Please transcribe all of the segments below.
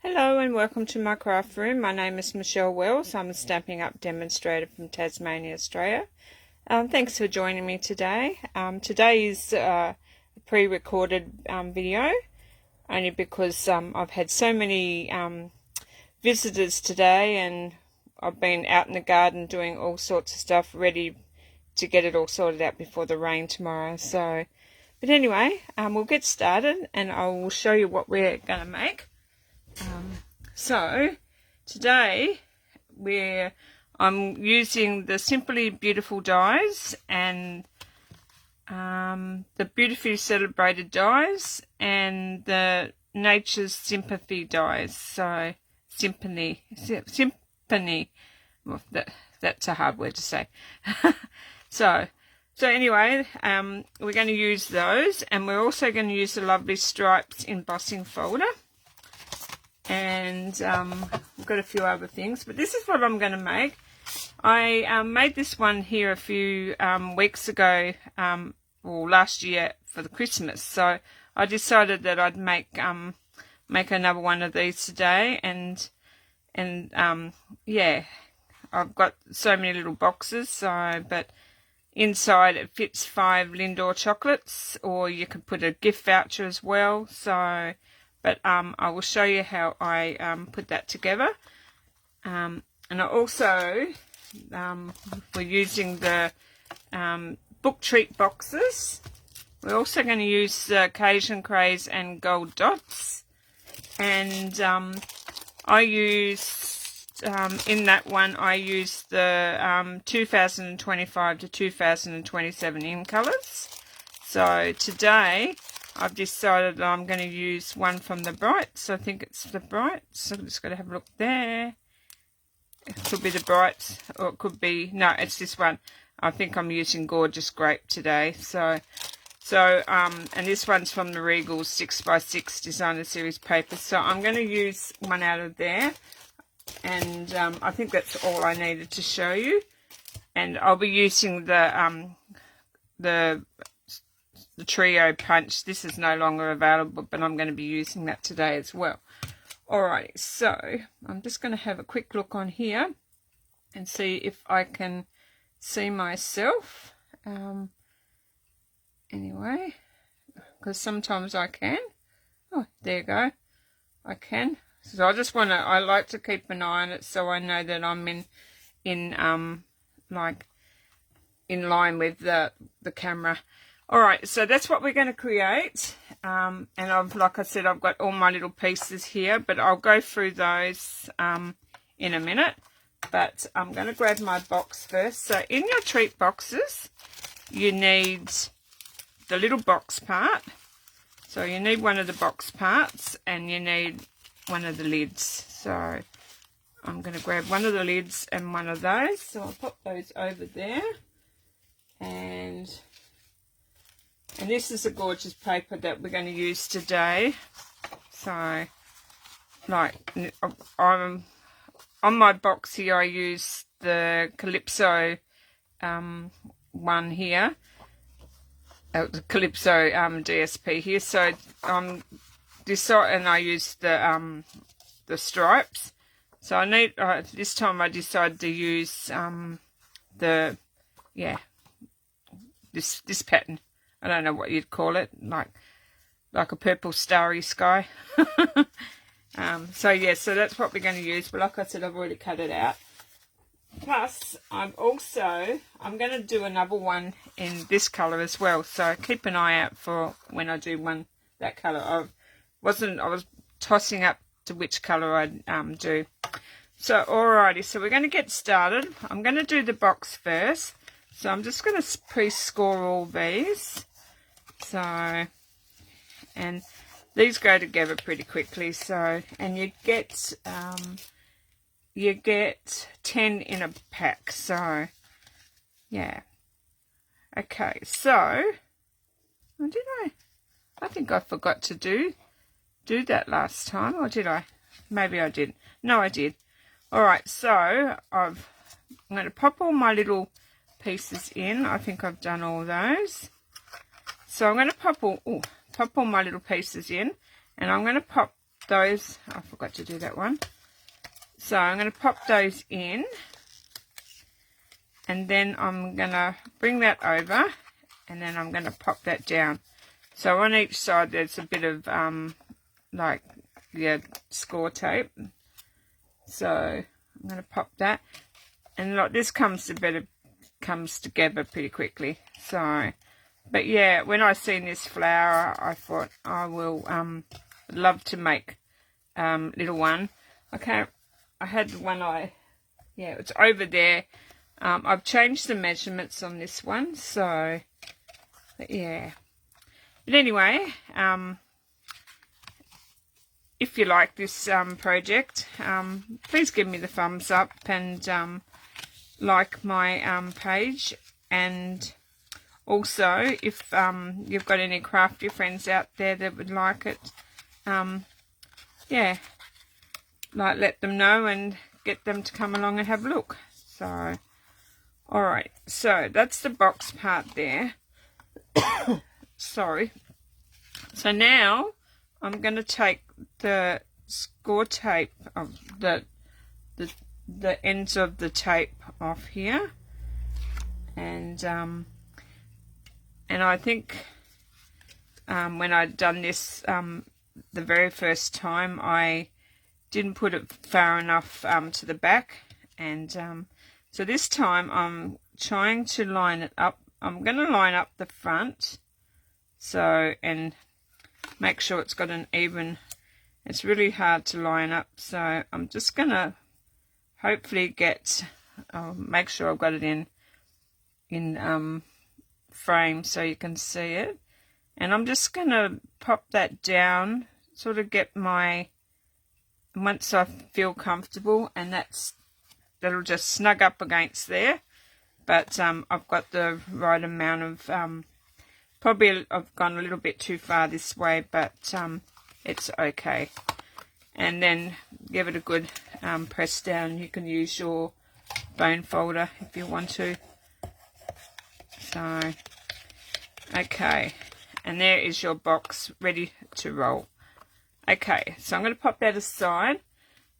Hello and welcome to my craft room. My name is Michelle Wells. I'm a Stampin' Up demonstrator from Tasmania, Australia. Thanks for joining me today. Today is a pre-recorded video, only because I've had so many visitors today and I've been out in the garden doing all sorts of stuff, ready to get it all sorted out before the rain tomorrow. But anyway, we'll get started and I will show you what we're going to make. So today I'm using the Simply Beautiful dies and the Beautifully Celebrated dies and the Nature's Sympathy dies. So symphony. Well, that's a hard word to say. So anyway, we're going to use those, and we're also going to use the Lovely Stripes embossing folder. And we've got a few other things, but this is what I'm going to make. I made this one here a few weeks ago, or last year for the Christmas. So I decided that I'd make another one of these today, and yeah, I've got so many little boxes. But inside it fits 5 Lindor chocolates, or you could put a gift voucher as well. But I will show you how I put that together. And I also, we're using the book treat boxes. We're also going to use the Cajun Craze and Gold Dots. And I used, in that one, I used the 2025 to 2027 in colours. So today I've decided that I'm going to use one from the Brights. I think it's the Brights. So I'm just going to have a look there. It could be the Brights, or it could be, no, it's this one. I think I'm using Gorgeous Grape today. And this one's from the Regal 6x6 Designer Series paper. So I'm going to use one out of there. And I think that's all I needed to show you. And I'll be using the Trio Punch. This is no longer available, but I'm going to be using that today as well. Alrighty, so I'm just going to have a quick look on here and see if I can see myself. Anyway, because sometimes I can. Oh, there you go. I can. So I like to keep an eye on it so I know that I'm in line with the camera. Alright, so that's what we're going to create, and like I said, I've got all my little pieces here, but I'll go through those in a minute. But I'm going to grab my box first. So in your treat boxes, you need the little box part. So you need one of the box parts, and you need one of the lids. So I'm going to grab one of the lids and one of those. So I'll pop those over there, and this is a gorgeous paper that we're going to use today. So, like, on my box here, I use the Calypso one here. The Calypso DSP here. So, and I use the stripes. So I need, this time I decided to use this pattern. I don't know what you'd call it, like a purple starry sky. So that's what we're going to use. But like I said, I've already cut it out. Plus, I'm going to do another one in this colour as well. So keep an eye out for when I do one that colour. I was tossing up to which colour I'd do. So alrighty, so we're going to get started. I'm going to do the box first. So I'm just going to pre-score all these. So, and these go together pretty quickly. So, and you get 10 in a pack. So, yeah. Okay, so, I think I forgot to do that last time, or did I? Maybe I didn't. No, I did. Alright, so I'm going to pop all my little pieces in. I think I've done all those. So I'm going to pop all my little pieces in, and I'm going to pop those. I forgot to do that one. So I'm going to pop those in, and then I'm going to bring that over, and then I'm going to pop that down. So on each side there's a bit of like, yeah, score tape. So I'm going to pop that, and like this comes together pretty quickly. So, but yeah, when I seen this flower, I thought I will love to make little one. I had one yeah, it's over there. I've changed the measurements on this one, so but yeah. But anyway, if you like this project, please give me the thumbs up and like my page. And also, if you've got any crafty friends out there that would like it, yeah, like let them know and get them to come along and have a look. So, alright, so that's the box part there. Sorry. So now I'm going to take the score tape of the ends of the tape off here, and I think when I'd done this the very first time, I didn't put it far enough to the back, and so this time I'm trying to line it up. I'm going to line up the front, so, and make sure it's got an even, it's really hard to line up, so I'm just going to hopefully make sure I've got it in frame so you can see it. And I'm just going to pop that down, sort of get my, once I feel comfortable, and that'll just snug up against there. But I've got the right amount of, probably I've gone a little bit too far this way, but it's okay. And then give it a good press down. You can use your bone folder if you want to. So, okay. And there is your box ready to roll. Okay, so I'm going to pop that aside.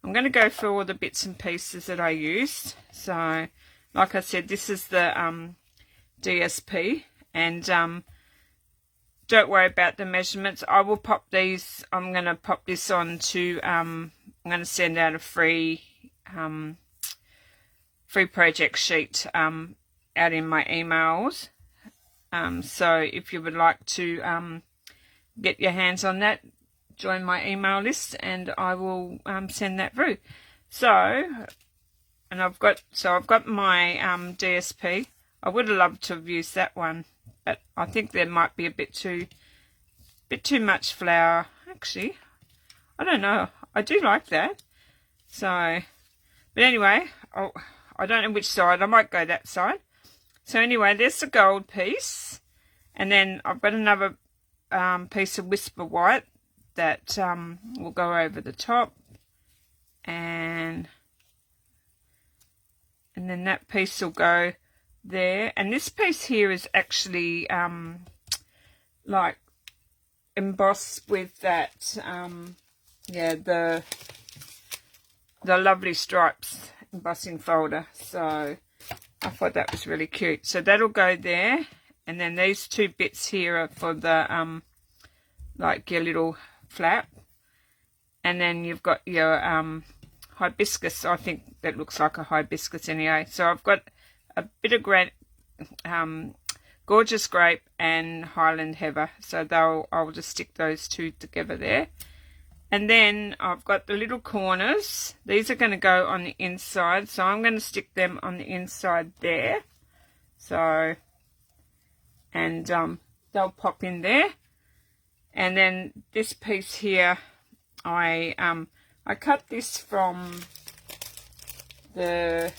I'm going to go through all the bits and pieces that I used. So, like I said, this is the DSP, and don't worry about the measurements. I will pop these. I'm going to pop this on to. I'm going to send out a free project sheet out in my emails. So if you would like to get your hands on that, join my email list, and I will send that through. So, and I've got my DSP. I would have loved to have used that one, but I think there might be a bit too much flour. Actually, I don't know. I do like that. So, but anyway, I don't know which side. I might go that side. So anyway, there's the gold piece, and then I've got another piece of Whisper White that will go over the top, and then that piece will go there. And this piece here is actually like embossed with that yeah, the Lovely Stripes embossing folder. So I thought that was really cute. So that'll go there, and then these two bits here are for the like your little flap, and then you've got your hibiscus. I think that looks like a hibiscus anyway. So I've got a bit of Gorgeous Grape and Highland Heather, so I'll just stick those two together there. And then I've got the little corners. These are going to go on the inside, so I'm going to stick them on the inside there. So, and they'll pop in there. And then this piece here, I cut this from the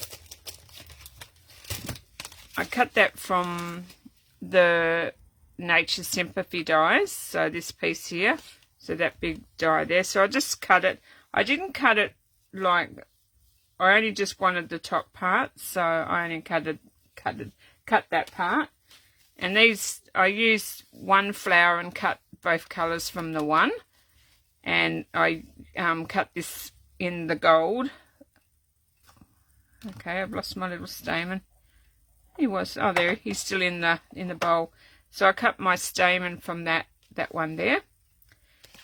Nature Sympathy dies. So this piece here. So that big die there. So I just cut it. I didn't cut it like, I only just wanted the top part. So I only cut that part. And these, I used one flower and cut both colours from the one. and I cut this in the gold. Okay, I've lost my little stamen. He was, oh there, he's still in the bowl. So I cut my stamen from that one there,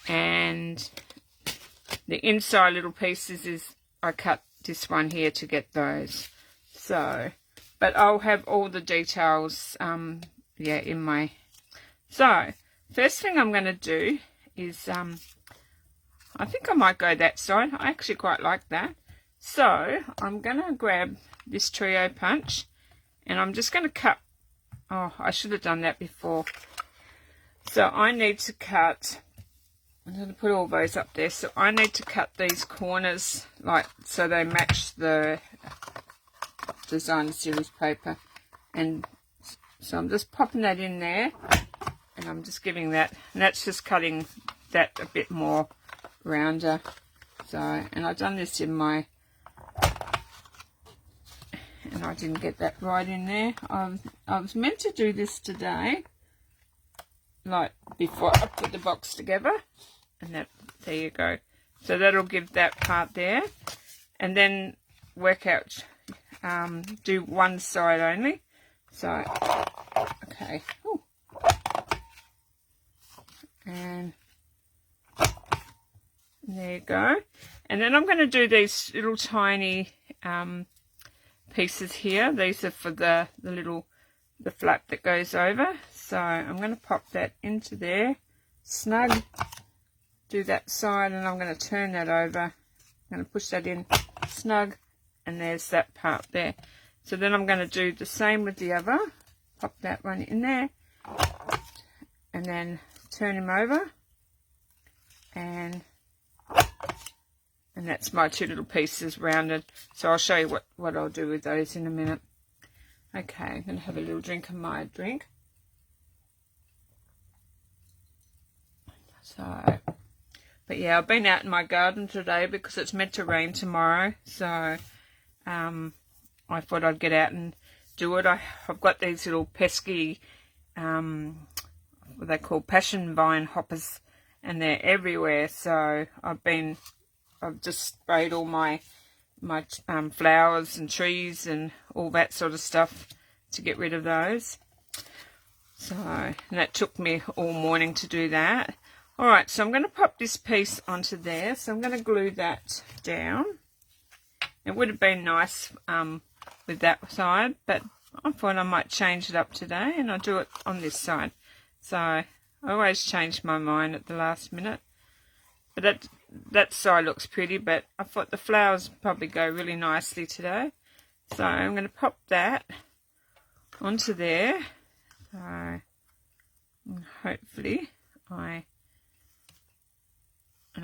and the inside little pieces is I cut this one here to get those. So, but I'll have all the details yeah, in my. So first thing I'm going to do is I think I might go that side. I actually quite like that. So I'm going to grab this trio punch, and I'm just going to cut. Oh, I should have done that before. So I need to cut, I'm going to put all those up there. So I need to cut these corners like so they match the design series paper. And so I'm just popping that in there, and I'm just giving that, and that's just cutting that a bit more rounder. So, and I've done this in my, and I didn't get that right in there. I was meant to do this today, like before I put the box together, and that, there you go. So that'll give that part there, and then work out, do one side only. So, okay, ooh. And there you go. And then I'm going to do these little tiny pieces here. These are for the flap that goes over. So I'm going to pop that into there, snug, do that side, and I'm going to turn that over. I'm going to push that in, snug, and there's that part there. So then I'm going to do the same with the other. Pop that one in there, and then turn him over, and that's my two little pieces rounded. So I'll show you what I'll do with those in a minute. Okay, I'm going to have a little drink of my drink. So, but yeah, I've been out in my garden today because it's meant to rain tomorrow. So I thought I'd get out and do it. I've got these little pesky, what they call passion vine hoppers, and they're everywhere. So I've just sprayed all my flowers and trees and all that sort of stuff to get rid of those. So, and that took me all morning to do that. All right, so I'm going to pop this piece onto there. So I'm going to glue that down. It would have been nice with that side, but I thought I might change it up today, and I'll do it on this side. So I always change my mind at the last minute. But that side looks pretty, but I thought the flowers probably go really nicely today. So I'm going to pop that onto there. So hopefully and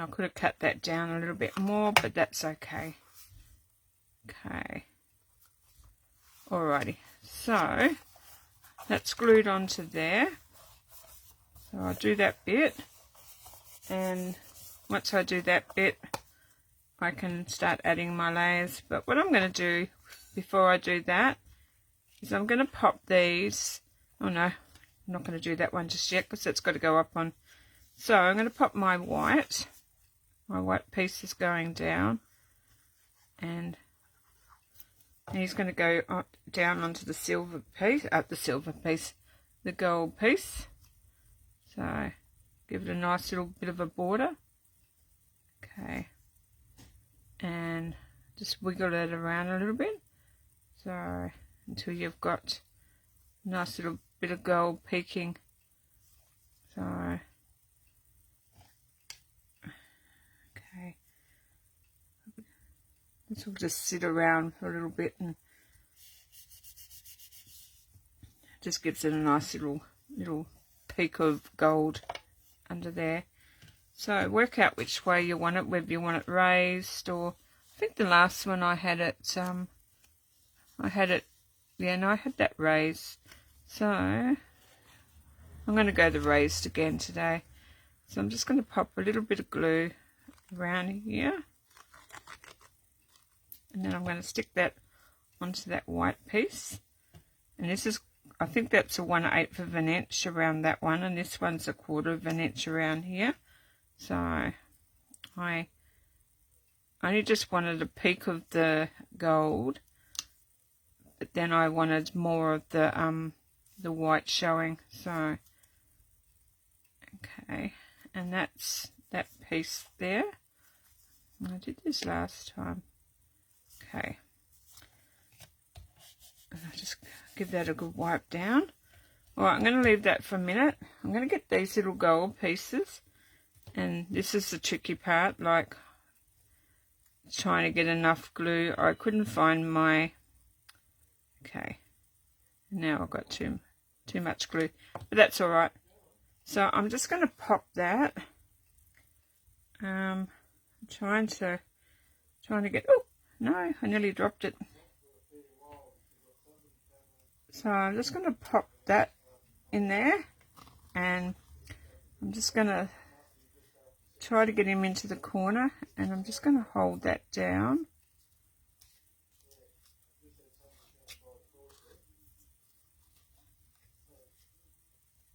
I could have cut that down a little bit more, but that's okay. Okay. Alrighty. So that's glued onto there. So I'll do that bit, and once I do that bit, I can start adding my layers. But what I'm going to do before I do that is I'm going to pop these. Oh no, I'm not going to do that one just yet because it's got to go up on. So I'm going to pop my white piece is going down, and he's going to go down onto the silver piece, the gold piece. So give it a nice little bit of a border. Okay, and just wiggle it around a little bit, so until you've got a nice little bit of gold peeking. So okay, this will just sit around for a little bit and just gives it a nice little peak of gold under there. So work out which way you want it, whether you want it raised, or I think the last one I had it yeah, no, I had that raised. So I'm going to go the raised again today. So I'm just going to pop a little bit of glue around here, and then I'm going to stick that onto that white piece. And this is, I think that's a 1/8 of an inch around that one, and this one's a 1/4 of an inch around here. So I only just wanted a peak of the gold, but then I wanted more of the white showing. So okay, and that's that piece there. I did this last time. Okay, and I'll just give that a good wipe down. Alright, I'm going to leave that for a minute. I'm going to get these little gold pieces, and this is the tricky part, like trying to get enough glue. I couldn't find my, okay, now I've got too much glue, but that's alright. So I'm just going to pop that. I'm trying to get, oh no, I nearly dropped it. So I'm just going to pop that in there, and I'm just going to try to get him into the corner, and I'm just going to hold that down.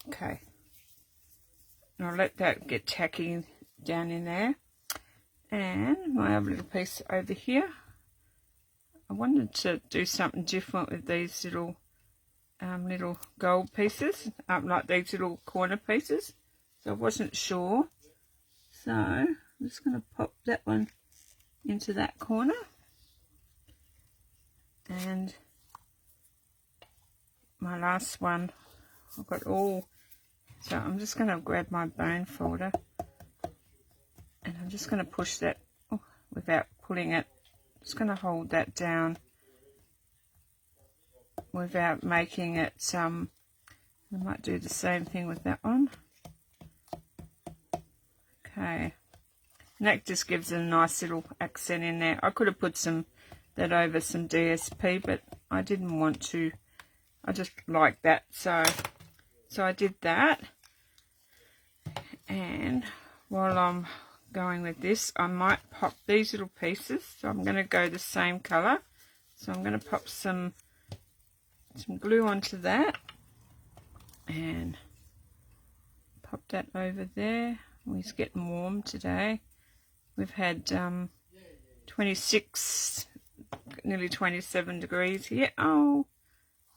Okay, and I'll let that get tacky down in there. And my other little piece over here, I wanted to do something different with these little gold pieces, like these little corner pieces, so I wasn't sure. So I'm just going to pop that one into that corner, and my last one I've got all, so I'm just going to grab my bone folder, and I'm just going to push that without pulling it. Just going to hold that down without making it, I might do the same thing with that one. Okay, and that just gives it a nice little accent in there. I could have put that over some DSP, but I didn't want to. I just like that, so I did that. And while I'm going with this, I might pop these little pieces. So I'm going to go the same color. So I'm going to pop some glue onto that, and pop that over there. It's getting warm today. We've had 26, nearly 27 degrees here. Oh,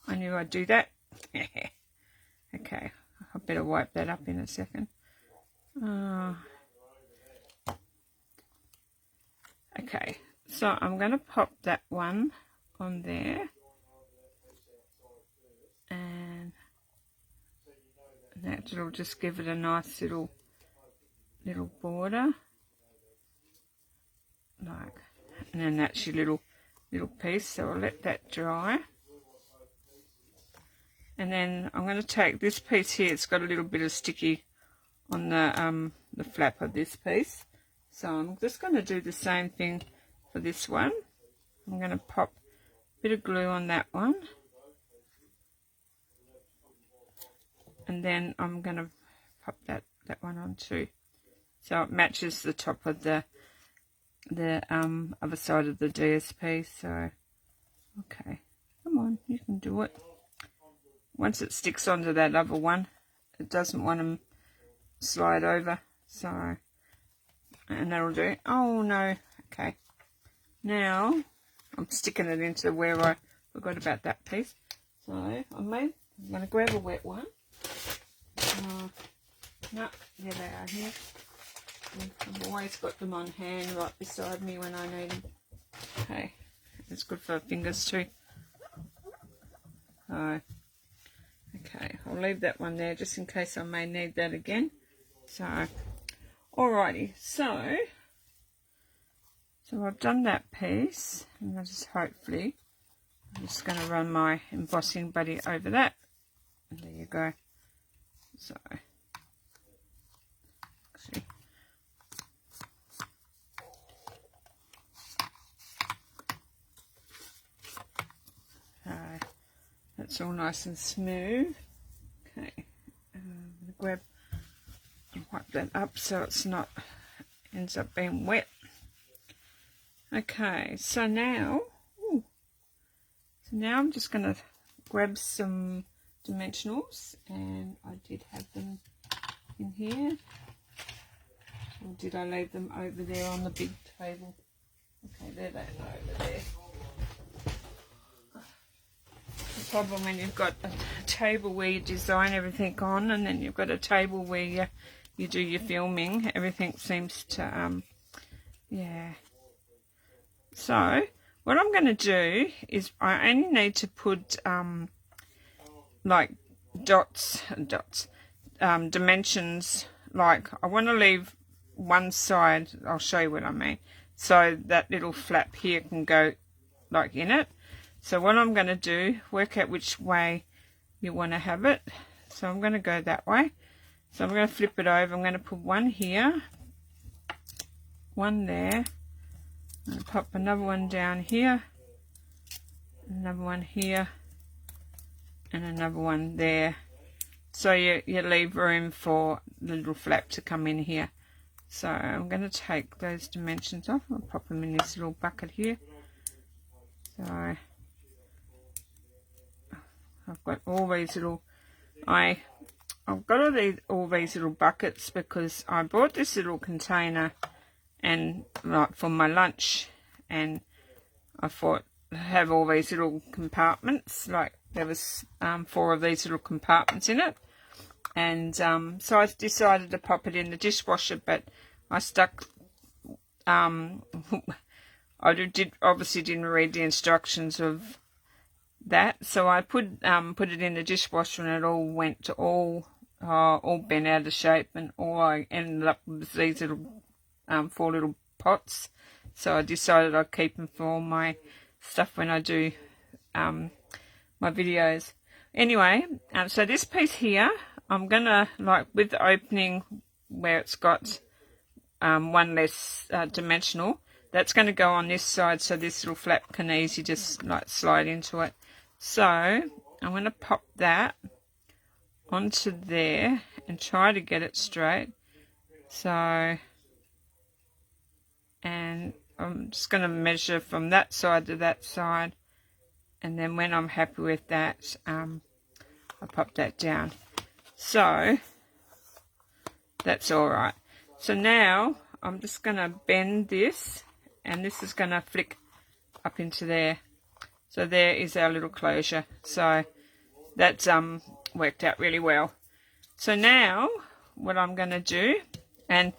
I knew I'd do that. Okay, I better wipe that up in a second. Okay, so I'm going to pop that one on there, and that will just give it a nice little border, like, and then that's your little piece. So I'll let that dry, and then I'm going to take this piece here. It's got a little bit of sticky on the flap of this piece, so I'm just going to do the same thing for this one. I'm going to pop a bit of glue on that one, and then I'm going to pop that one on too, so it matches the top of the other side of the DSP. So okay, come on, you can do it. Once it sticks onto that other one, it doesn't want to slide over, so, and that'll do. Oh no, okay, now I'm sticking it into where I forgot about that piece. So I'm going to grab a wet one. No, there they are here. I've always got them on hand right beside me when I need them. Okay, it's good for fingers too. So, okay, I'll leave that one there just in case I may need that again. So, alrighty, so I've done that piece, and I'm just going to run my embossing buddy over that, and there you go. So, actually, that's all nice and smooth. Okay, I'm going to grab and wipe that up so it's not ends up being wet. Okay, so now I'm just going to grab some dimensionals, and I did have them in here. Or did I leave them over there on the big table? Okay, there they are over there. The problem when you've got a table where you design everything on, and then you've got a table where you do your filming, everything seems to, yeah. So, what I'm going to do is I only need to put, like, dimensions, like, I want to leave one side, I'll show you what I mean, so that little flap here can go, like, in it. So what I'm going to do, work out which way you want to have it. So I'm going to go that way. So I'm going to flip it over. I'm going to put one here, one there. I'm going to pop another one down here, another one here, and another one there. So you leave room for the little flap to come in here. So I'm going to take those dimensions off. I'll pop them in this little bucket here. So I've got all these little, I've got all these little buckets because I bought this little container and like for my lunch, and I thought I'd have all these little compartments, like there was 4 of these little compartments in it, and so I decided to pop it in the dishwasher, but I stuck I obviously didn't read the instructions of that, so I put it in the dishwasher, and it all went to all bent out of shape, and all I ended up with these little 4 little pots. So I decided I'd keep them for all my stuff when I do my videos. Anyway, so this piece here, I'm gonna, like, with the opening where it's got one less dimensional, that's going to go on this side, so this little flap can easily just like slide into it. So I'm going to pop that onto there and try to get it straight. So, and I'm just going to measure from that side to that side, and then when I'm happy with that, I pop that down. So that's all right. So now I'm just going to bend this, and this is going to flick up into there. So there is our little closure. So that's worked out really well. So now what I'm going to do, and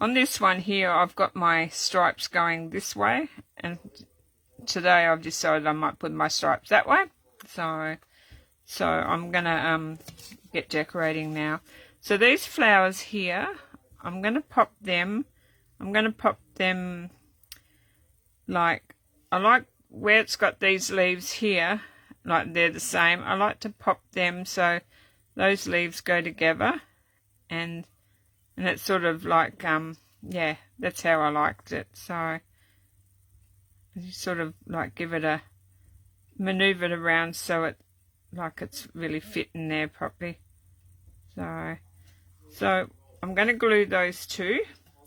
on this one here I've got my stripes going this way, and today I've decided I might put my stripes that way. So I'm going to get decorating now. So these flowers here, I'm going to pop them. Like, I like where it's got these leaves here, like they're the same. I like to pop them so those leaves go together, and it's sort of like, yeah, that's how I liked it. So you sort of like give it a, maneuver it around so it, like it's really fit in there properly. So I'm going to glue those two.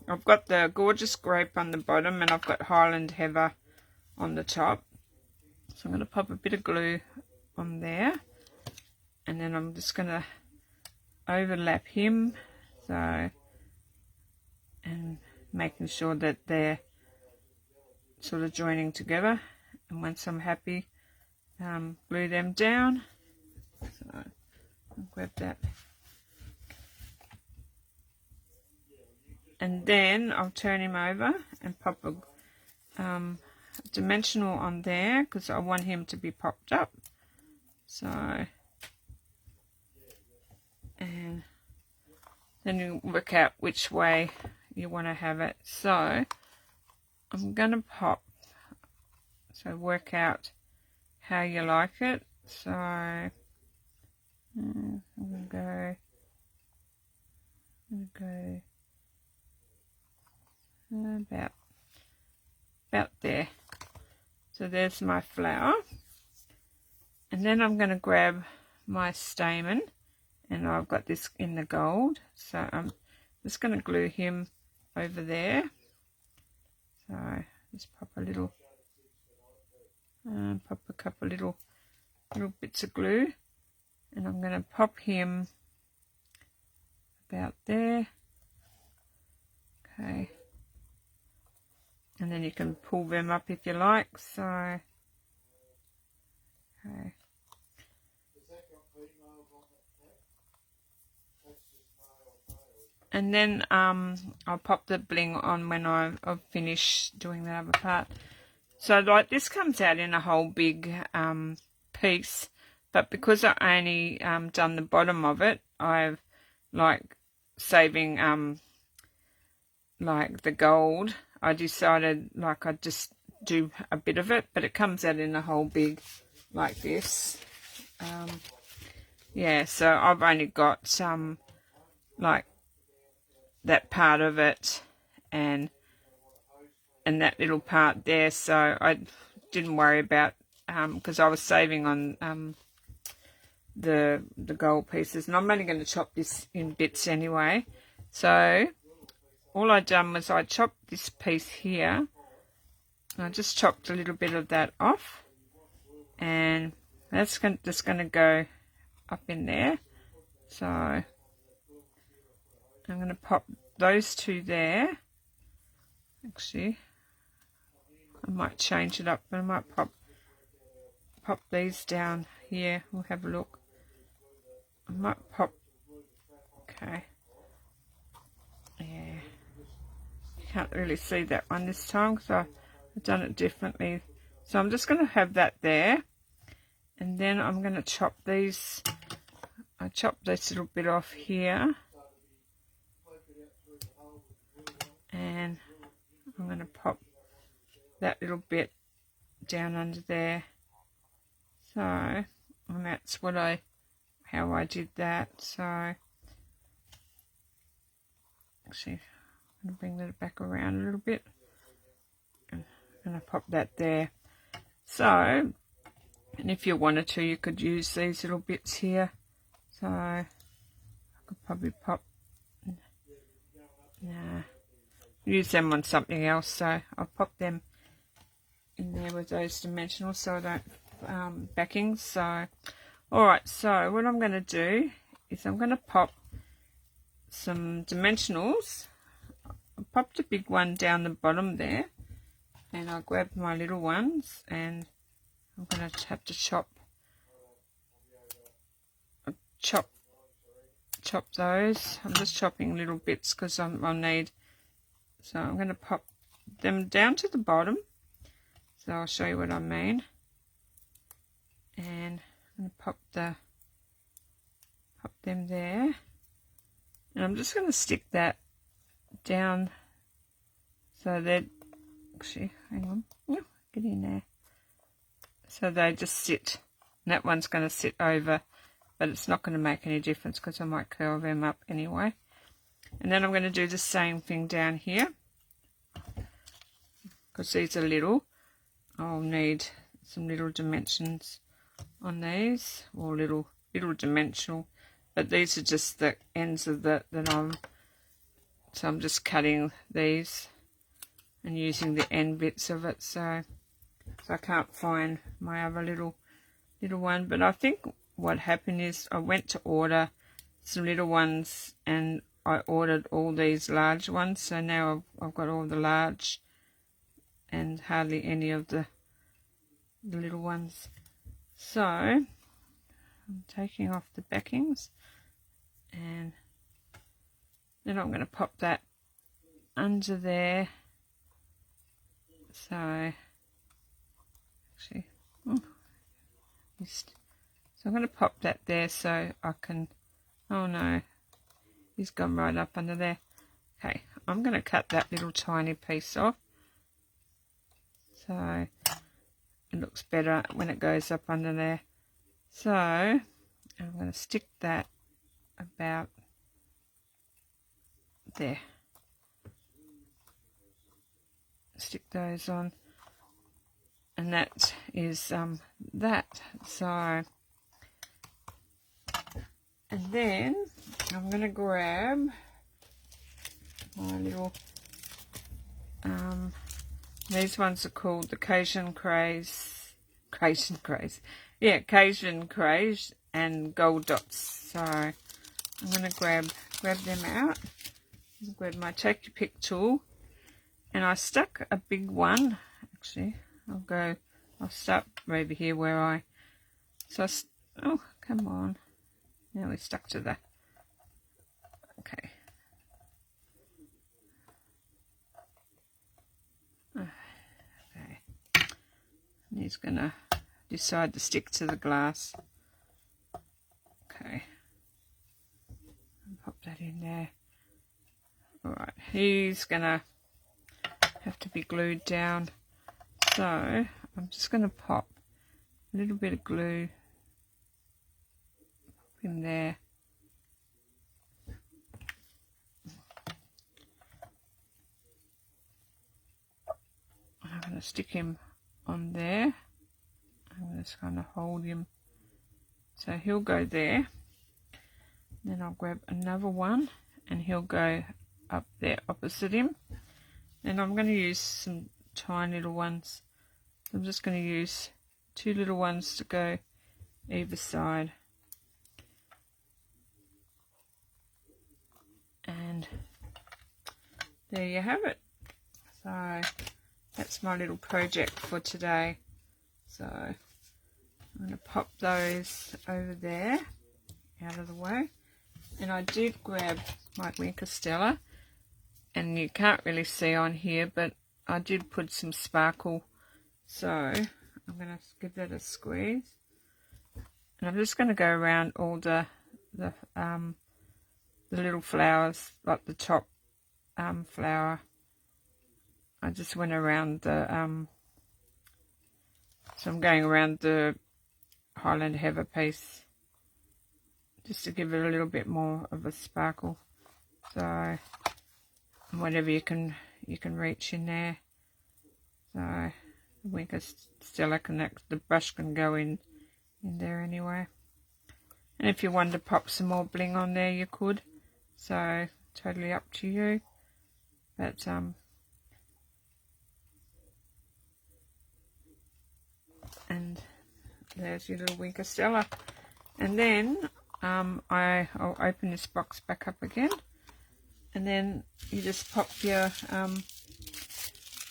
I've got the Gorgeous Grape on the bottom, and I've got Highland Heather on the top. So I'm going to pop a bit of glue on there, and then I'm just going to overlap him, so, and making sure that they're sort of joining together. And once I'm happy, glue them down. So I'll grab that. And then I'll turn him over and pop a dimensional on there, because I want him to be popped up. So, and then you work out which way you want to have it. So I'm going to pop, so work out how you like it. So I'm going to go about there. So there's my flower, and then I'm going to grab my stamen, and I've got this in the gold, so I'm just going to glue him over there. So just pop a little, pop a couple little bits of glue, and I'm going to pop him about there. Okay. And then you can pull them up if you like. So, okay. And then I'll pop the bling on when I've finished doing the other part. So like this comes out in a whole big piece, but because I only done the bottom of it, I've like saving like the gold. I decided like I'd just do a bit of it, but it comes out in a whole big like this. Yeah, so I've only got like that part of it and that little part there, so I didn't worry about because I was saving on the gold pieces, and I'm only going to chop this in bits anyway. So all I done was I chopped this piece here. I just chopped a little bit of that off, and that's just going to go up in there. So I'm going to pop those two there. Actually, I might change it up, but I might pop these down here. We'll have a look. I might pop. Okay. Yeah. You can't really see that one this time because I've done it differently. So I'm just going to have that there, and then I'm going to chop these. I chopped this little bit off here, and I'm going to pop that little bit down under there. So, and that's how I did that. So actually I'm going to bring that back around a little bit, and I'm going to pop that there. So, and if you wanted to, you could use these little bits here. So I could probably pop, use them on something else. So I'll pop them in there with those dimensionals so I don't backings. So alright, so what I'm going to do is I'm going to pop some dimensionals. I popped a big one down the bottom there, and I'll grab my little ones, and I'm going to have to chop those. I'm just chopping little bits because I'll need, so I'm going to pop them down to the bottom. So I'll show you what I mean. And I'm going to pop them there, and I'm just going to stick that down so that, actually, hang on, get in there. So they just sit, and that one's going to sit over, but it's not going to make any difference because I might curl them up anyway. And then I'm going to do the same thing down here, because these are little. I'll need some little dimensions on these, or little dimensional, but these are just the ends of so I'm just cutting these and using the end bits of it. So I can't find my other little one, but I think what happened is I went to order some little ones, and I ordered all these large ones, so now I've got all the large and hardly any of the little ones. So I'm taking off the backings, and then I'm going to pop that under there. So actually, so I'm going to pop that there so I can, oh no, he's gone right up under there. Okay, I'm going to cut that little tiny piece off, so it looks better when it goes up under there. So I'm going to stick that about there. Stick those on, and that is that. So, and then I'm going to grab my little these ones are called the Cajun Craze and Gold Dots. So I'm going to grab them out, grab my take your pick tool, and I stuck a big one. Actually, I'll start over here where oh, come on. Now we're stuck to the, okay. Okay. And he's gonna decide to stick to the glass. Okay. Pop that in there. Alright, he's gonna have to be glued down. So I'm just gonna pop a little bit of glue in there. I'm going to stick him on there. I'm just going to hold him so he'll go there. Then I'll grab another one and he'll go up there opposite him. And I'm going to use some tiny little ones. I'm just going to use 2 little ones to go either side. And there you have it. So that's my little project for today. So I'm going to pop those over there out of the way. And I did grab my Wink of Stella, and you can't really see on here, but I did put some sparkle. So I'm going to give that a squeeze. And I'm just going to go around all the little flowers, like the top flower. I just went around the so I'm going around the Highland Heather piece just to give it a little bit more of a sparkle. So whatever you can reach in there. So the Wink of Stella the brush can go in there anyway. And if you wanted to pop some more bling on there, you could. So totally up to you. But and there's your little Wink of Stella. And then I'll open this box back up again, and then you just pop your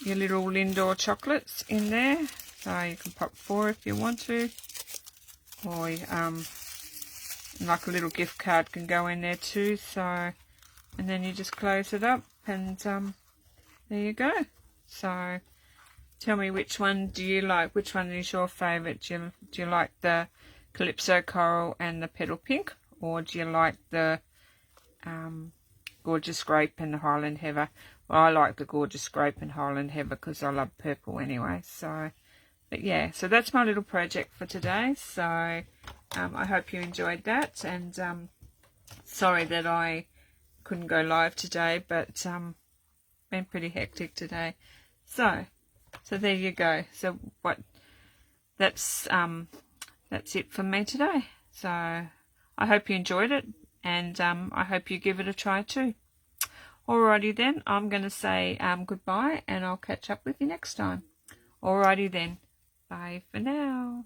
little Lindor chocolates in there. So you can pop 4 if you want to, or like a little gift card can go in there too. So, and then you just close it up, and there you go. So tell me, which one do you like? Which one is your favourite? Do you like the Calypso Coral and the Petal Pink, or do you like the Gorgeous Grape and the Highland Heather? Well, I like the Gorgeous Grape and Highland Heather because I love purple anyway. So, but yeah, so that's my little project for today. So I hope you enjoyed that, and sorry that I couldn't go live today, but been pretty hectic today. So there you go. So that's it for me today. So I hope you enjoyed it, and I hope you give it a try too. Alrighty then, I'm going to say goodbye, and I'll catch up with you next time. Alrighty then, bye for now.